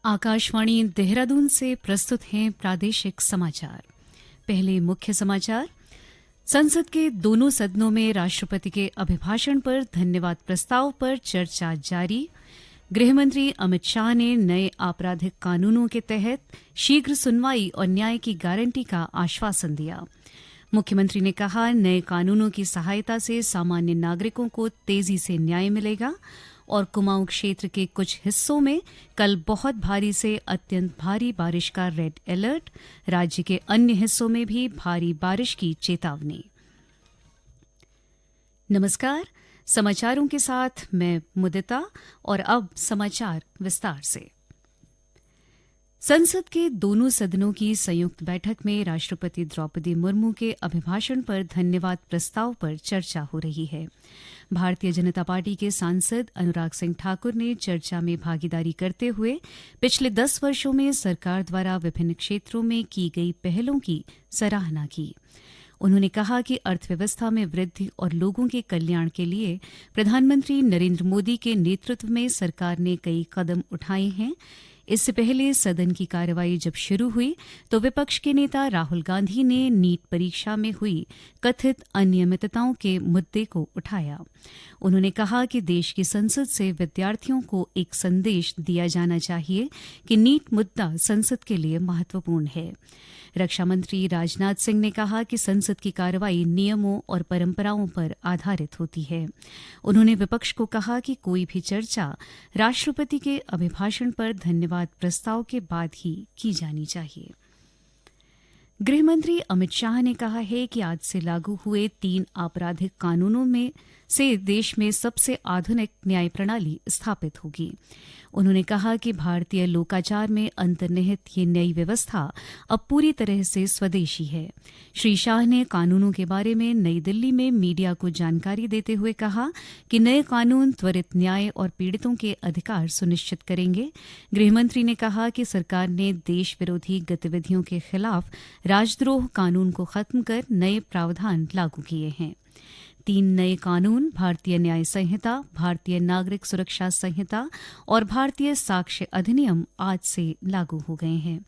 आकाशवाणी देहरादून से प्रस्तुत हैं प्रादेशिक समाचार। पहले मुख्य समाचार। संसद के दोनों सदनों में राष्ट्रपति के अभिभाषण पर धन्यवाद प्रस्ताव पर चर्चा जारी। गृहमंत्री अमित शाह ने नए आपराधिक कानूनों के तहत शीघ्र सुनवाई और न्याय की गारंटी का आश्वासन दिया। मुख्यमंत्री ने कहा, नए कानूनों की सहायता से सामान्य नागरिकों को तेजी से न्याय मिलेगा। और कुमाऊं क्षेत्र के कुछ हिस्सों में कल बहुत भारी से अत्यंत भारी बारिश का रेड अलर्ट। राज्य के अन्य हिस्सों में भी भारी बारिश की चेतावनी। नमस्कार, समाचारों के साथ मैं मुदिता और अब समाचार विस्तार से। संसद के दोनों सदनों की संयुक्त बैठक में राष्ट्रपति द्रौपदी मुर्मू के अभिभाषण पर धन्यवाद प्रस्ताव पर चर्चा हो रही है। भारतीय जनता पार्टी के सांसद अनुराग सिंह ठाकुर ने चर्चा में भागीदारी करते हुए पिछले 10 वर्षों में सरकार द्वारा विभिन्न क्षेत्रों में की गई पहलों की सराहना की। उन्होंने कहा कि अर्थव्यवस्था में वृद्धि और लोगों के कल्याण के लिए प्रधानमंत्री नरेंद्र मोदी के नेतृत्व में सरकार ने कई कदम उठाए हैं। इससे पहले सदन की कार्रवाई जब शुरू हुई तो विपक्ष के नेता राहुल गांधी ने नीट परीक्षा में हुई कथित अनियमितताओं के मुद्दे को उठाया। उन्होंने कहा कि देश की संसद से विद्यार्थियों को एक संदेश दिया जाना चाहिए कि नीट मुद्दा संसद के लिए महत्वपूर्ण है। रक्षा मंत्री राजनाथ सिंह ने कहा कि संसद की कार्रवाई नियमों और परंपराओं पर आधारित होती है। उन्होंने विपक्ष को कहा कि कोई भी चर्चा राष्ट्रपति के अभिभाषण पर धन्यवाद प्रस्ताव के बाद ही की जानी चाहिए। गृहमंत्री अमित शाह ने कहा है कि आज से लागू हुए 3 आपराधिक कानूनों में से देश में सबसे आधुनिक न्याय प्रणाली स्थापित होगी। उन्होंने कहा कि भारतीय लोकाचार में अंतर्निहित ये नई व्यवस्था अब पूरी तरह से स्वदेशी है। श्री शाह ने कानूनों के बारे में नई दिल्ली में मीडिया को जानकारी देते हुए कहा कि नए कानून त्वरित न्याय और पीड़ितों के अधिकार सुनिश्चित करेंगे। गृहमंत्री ने कहा कि सरकार ने देश विरोधी गतिविधियों के खिलाफ राजद्रोह कानून को खत्म कर नए प्रावधान लागू किए हैं। 3 नए कानून भारतीय न्याय संहिता, भारतीय नागरिक सुरक्षा संहिता और भारतीय साक्ष्य अधिनियम आज से लागू हो गए हैं।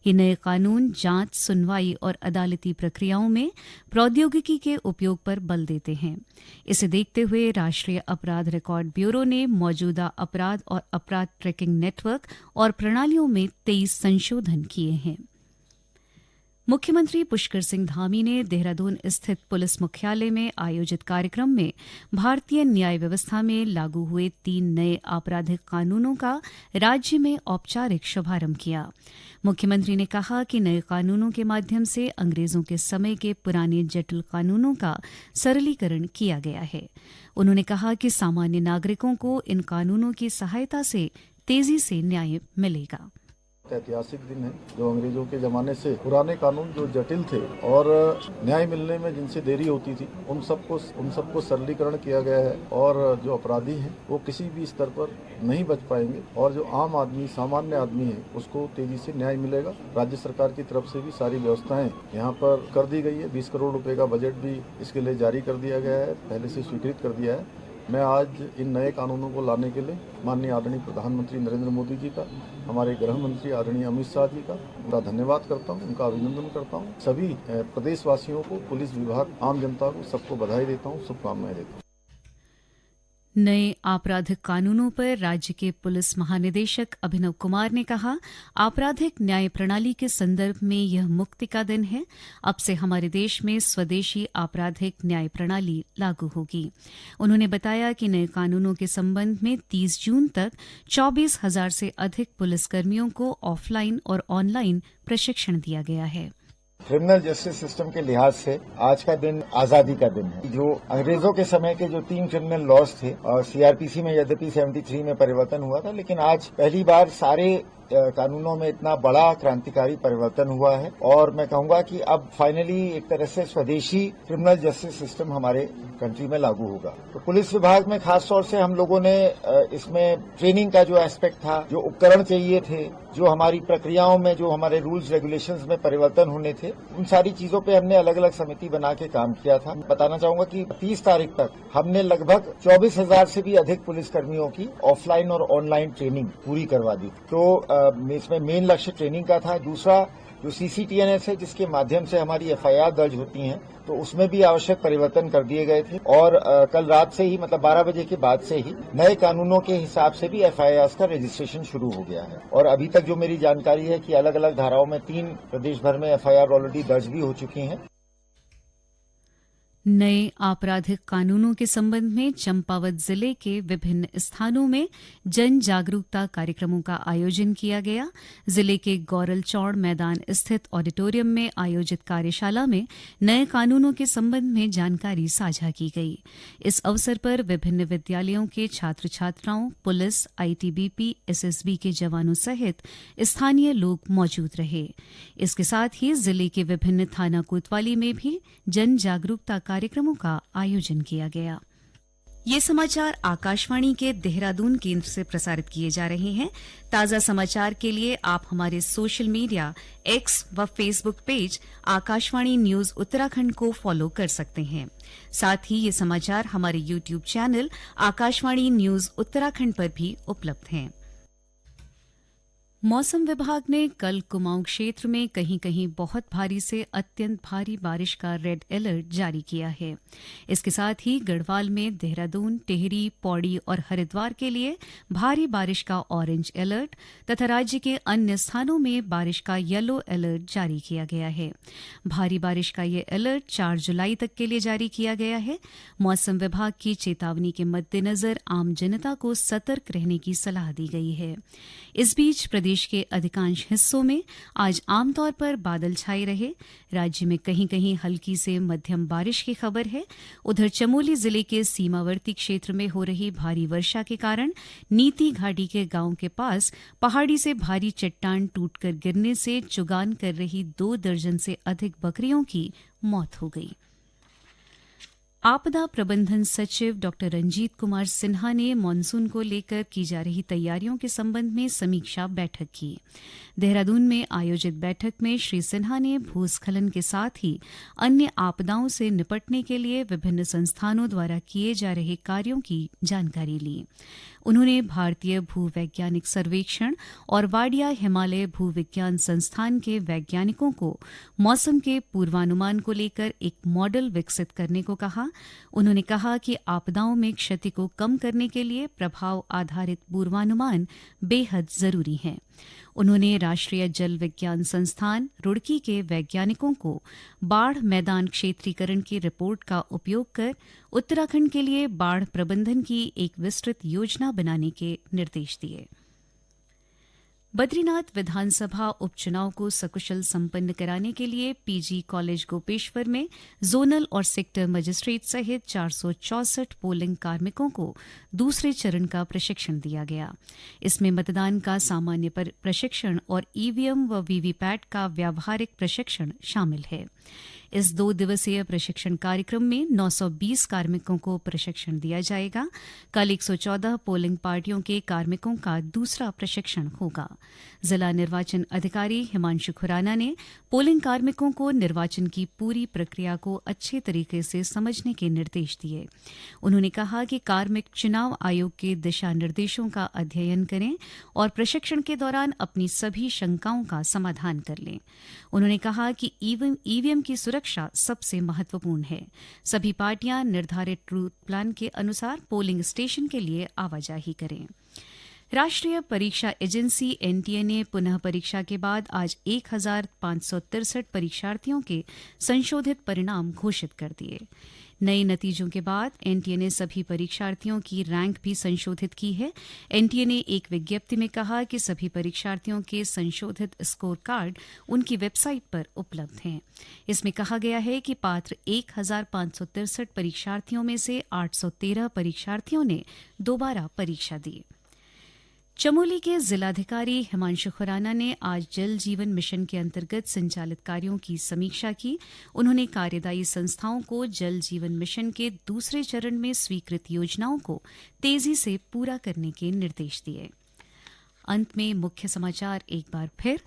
ये नए कानून जांच, सुनवाई और अदालती प्रक्रियाओं में प्रौद्योगिकी के उपयोग पर बल देते हैं। इसे देखते हुए राष्ट्रीय अपराध रिकॉर्ड ब्यूरो ने मौजूदा अपराध और अपराध ट्रैकिंग नेटवर्क और प्रणालियों में 23 संशोधन किए हैं। मुख्यमंत्री पुष्कर सिंह धामी ने देहरादून स्थित पुलिस मुख्यालय में आयोजित कार्यक्रम में भारतीय न्याय व्यवस्था में लागू हुए 3 नए आपराधिक कानूनों का राज्य में औपचारिक शुभारंभ किया। मुख्यमंत्री ने कहा कि नए कानूनों के माध्यम से अंग्रेजों के समय के पुराने जटिल कानूनों का सरलीकरण किया गया है। उन्होंने कहा कि सामान्य नागरिकों को इन कानूनों की सहायता से तेजी से न्याय मिलेगा। ऐतिहासिक दिन है जो अंग्रेजों के जमाने से पुराने कानून जो जटिल थे और न्याय मिलने में जिनसे देरी होती थी उन सबको सरलीकरण किया गया है और जो अपराधी हैं वो किसी भी स्तर पर नहीं बच पाएंगे और जो आम आदमी, सामान्य आदमी है उसको तेजी से न्याय मिलेगा। राज्य सरकार की तरफ से भी सारी व्यवस्थाएं यहाँ पर कर दी गई है। 20 करोड़ रुपए का बजट भी इसके लिए जारी कर दिया गया है, पहले से स्वीकृत कर दिया है। मैं आज इन नए कानूनों को लाने के लिए माननीय आदरणीय प्रधानमंत्री नरेंद्र मोदी जी का, हमारे गृह मंत्री आदरणीय अमित शाह जी का उनका धन्यवाद करता हूं, उनका अभिनंदन करता हूं। सभी प्रदेशवासियों को, पुलिस विभाग, आम जनता को, सबको बधाई देता हूं, शुभकामनाएं देता हूं। नए आपराधिक कानूनों पर राज्य के पुलिस महानिदेशक अभिनव कुमार ने कहा, आपराधिक न्याय प्रणाली के संदर्भ में यह मुक्ति का दिन है। अब से हमारे देश में स्वदेशी आपराधिक न्याय प्रणाली लागू होगी। उन्होंने बताया कि नए कानूनों के संबंध में 30 जून तक 24,000 से अधिक पुलिसकर्मियों को ऑफलाइन और ऑनलाइन प्रशिक्षण दिया गया है। क्रिमिनल जस्टिस सिस्टम के लिहाज से आज का दिन आजादी का दिन है। जो अंग्रेजों के समय के जो 3 क्रिमिनल लॉज थे और सीआरपीसी में यद्यपि 73 में परिवर्तन हुआ था, लेकिन आज पहली बार सारे कानूनों में इतना बड़ा क्रांतिकारी परिवर्तन हुआ है और मैं कहूंगा कि अब फाइनली एक तरह से स्वदेशी क्रिमिनल जस्टिस सिस्टम हमारे कंट्री में लागू होगा। तो पुलिस विभाग में खास तौर से हम लोगों ने इसमें ट्रेनिंग का जो एस्पेक्ट था, जो उपकरण चाहिए थे, जो हमारी प्रक्रियाओं में, जो हमारे रूल्स रेगुलेशंस में परिवर्तन होने थे, उन सारी चीजों पे हमने अलग अलग समिति बना के काम किया था। बताना चाहूंगा कि 30 तारीख तक हमने लगभग 24,000 से भी अधिक पुलिसकर्मियों की ऑफलाइन और ऑनलाइन ट्रेनिंग पूरी करवा दी। तो इसमें मेन लक्ष्य ट्रेनिंग का था। दूसरा जो CCTNS है जिसके माध्यम से हमारी FIR दर्ज होती हैं, तो उसमें भी आवश्यक परिवर्तन कर दिए गए थे। और कल रात से ही, मतलब 12 बजे के बाद से ही नए कानूनों के हिसाब से भी FIRs का रजिस्ट्रेशन शुरू हो गया है। और अभी तक जो मेरी जानकारी है कि अलग अलग धाराओं में 3 प्रदेश भर में FIR ऑलरेडी दर्ज भी हो चुकी हैं। नए आपराधिक कानूनों के संबंध में चंपावत जिले के विभिन्न स्थानों में जन जागरूकता कार्यक्रमों का आयोजन किया गया। जिले के गौरलचौड़ मैदान स्थित ऑडिटोरियम में आयोजित कार्यशाला में नए कानूनों के संबंध में जानकारी साझा की गई। इस अवसर पर विभिन्न विद्यालयों के छात्र छात्राओं, पुलिस, ITBP, SSB के जवानों सहित स्थानीय लोग मौजूद रहे। इसके साथ ही जिले के विभिन्न थाना कोतवाली में भी जन जागरूकता कार्यक्रमों का आयोजन किया गया। ये समाचार आकाशवाणी के देहरादून केंद्र से प्रसारित किए जा रहे हैं। ताजा समाचार के लिए आप हमारे सोशल मीडिया X व Facebook page Akashvani news Uttarakhand को फॉलो कर सकते हैं। साथ ही ये समाचार हमारे YouTube channel Akashvani news Uttarakhand पर भी उपलब्ध हैं। मौसम विभाग ने कल कुमाऊं क्षेत्र में कहीं कहीं बहुत भारी से अत्यंत भारी बारिश का रेड अलर्ट जारी किया है। इसके साथ ही गढ़वाल में देहरादून, टिहरी, पौड़ी और हरिद्वार के लिए भारी बारिश का ऑरेंज अलर्ट तथा राज्य के अन्य स्थानों में बारिश का येलो अलर्ट जारी किया गया है। भारी बारिश का ये अलर्ट 4 जुलाई तक के लिए जारी किया गया है। मौसम विभाग की चेतावनी के मद्देनजर आम जनता को सतर्क रहने की सलाह दी गई है। इस बीच प्रदेश के अधिकांश हिस्सों में आज आमतौर पर बादल छाए रहे। राज्य में कहीं कहीं हल्की से मध्यम बारिश की खबर है। उधर चमोली जिले के सीमावर्ती क्षेत्र में हो रही भारी वर्षा के कारण नीति घाटी के गांव के पास पहाड़ी से भारी चट्टान टूटकर गिरने से चुगान कर रही 2 दर्जन से अधिक बकरियों की मौत हो गई। आपदा प्रबंधन सचिव डॉ रंजीत कुमार सिन्हा ने मानसून को लेकर की जा रही तैयारियों के संबंध में समीक्षा बैठक की। देहरादून में आयोजित बैठक में श्री सिन्हा ने भूस्खलन के साथ ही अन्य आपदाओं से निपटने के लिए विभिन्न संस्थानों द्वारा किए जा रहे कार्यों की जानकारी ली। उन्होंने भारतीय भूवैज्ञानिक सर्वेक्षण और वाडिया हिमालय भूविज्ञान संस्थान के वैज्ञानिकों को मौसम के पूर्वानुमान को लेकर एक मॉडल विकसित करने को कहा। उन्होंने कहा कि आपदाओं में क्षति को कम करने के लिए प्रभाव आधारित पूर्वानुमान बेहद जरूरी है। उन्होंने राष्ट्रीय जल विज्ञान संस्थान रुड़की के वैज्ञानिकों को बाढ़ मैदान क्षेत्रीकरण की रिपोर्ट का उपयोग कर उत्तराखंड के लिए बाढ़ प्रबंधन की एक विस्तृत योजना बनाने के निर्देश दिए। बद्रीनाथ विधानसभा उपचुनाव को सकुशल संपन्न कराने के लिए PG कॉलेज गोपेश्वर में जोनल और सेक्टर मजिस्ट्रेट सहित 464 पोलिंग कार्मिकों को दूसरे चरण का प्रशिक्षण दिया गया। इसमें मतदान का सामान्य प्रशिक्षण और EVM व VVPAT का व्यावहारिक प्रशिक्षण शामिल है। इस 2 दिवसीय प्रशिक्षण कार्यक्रम में 920 कार्मिकों को प्रशिक्षण दिया जाएगा। कल 114 पोलिंग पार्टियों के कार्मिकों का दूसरा प्रशिक्षण होगा। जिला निर्वाचन अधिकारी हिमांशु खुराना ने पोलिंग कार्मिकों को निर्वाचन की पूरी प्रक्रिया को अच्छे तरीके से समझने के निर्देश दिए। उन्होंने कहा कि कार्मिक चुनाव आयोग के दिशा निर्देशों का अध्ययन करें और प्रशिक्षण के दौरान अपनी सभी शंकाओं का समाधान कर लें। उन्होंने कहा कि EVM की सुरक्षा सबसे महत्वपूर्ण है। सभी पार्टियां निर्धारित रूट प्लान के अनुसार पोलिंग स्टेशन के लिए आवाजाही करें। राष्ट्रीय परीक्षा एजेंसी NTA ने पुनः परीक्षा के बाद आज 1563 परीक्षार्थियों के संशोधित परिणाम घोषित कर दिए। नए नतीजों के बाद NTA ने सभी परीक्षार्थियों की रैंक भी संशोधित की है। NTA ने एक विज्ञप्ति में कहा कि सभी परीक्षार्थियों के संशोधित स्कोर कार्ड उनकी वेबसाइट पर उपलब्ध हैं। इसमें कहा गया है कि पात्र 1563 परीक्षार्थियों में से 813 परीक्षार्थियों ने दोबारा परीक्षा दी। चमोली के जिलाधिकारी हिमांशु खुराना ने आज जल जीवन मिशन के अंतर्गत संचालित कार्यों की समीक्षा की। उन्होंने कार्यदायी संस्थाओं को जल जीवन मिशन के दूसरे चरण में स्वीकृत योजनाओं को तेजी से पूरा करने के निर्देश दिए। अंत में मुख्य समाचार एक बार फिर।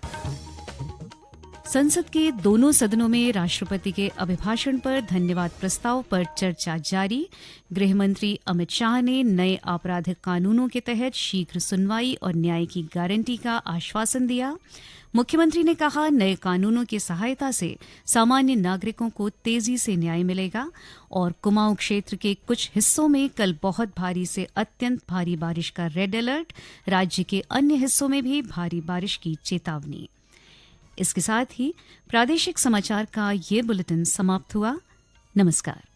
संसद के दोनों सदनों में राष्ट्रपति के अभिभाषण पर धन्यवाद प्रस्ताव पर चर्चा जारी। गृह मंत्री अमित शाह ने नए आपराधिक कानूनों के तहत शीघ्र सुनवाई और न्याय की गारंटी का आश्वासन दिया। मुख्यमंत्री ने कहा, नए कानूनों की सहायता से सामान्य नागरिकों को तेजी से न्याय मिलेगा। और कुमाऊं क्षेत्र के कुछ हिस्सों में कल बहुत भारी से अत्यंत भारी बारिश का रेड अलर्ट, राज्य के अन्य हिस्सों में भी भारी बारिश की चेतावनी। इसके साथ ही प्रादेशिक समाचार का ये बुलेटिन समाप्त हुआ। नमस्कार।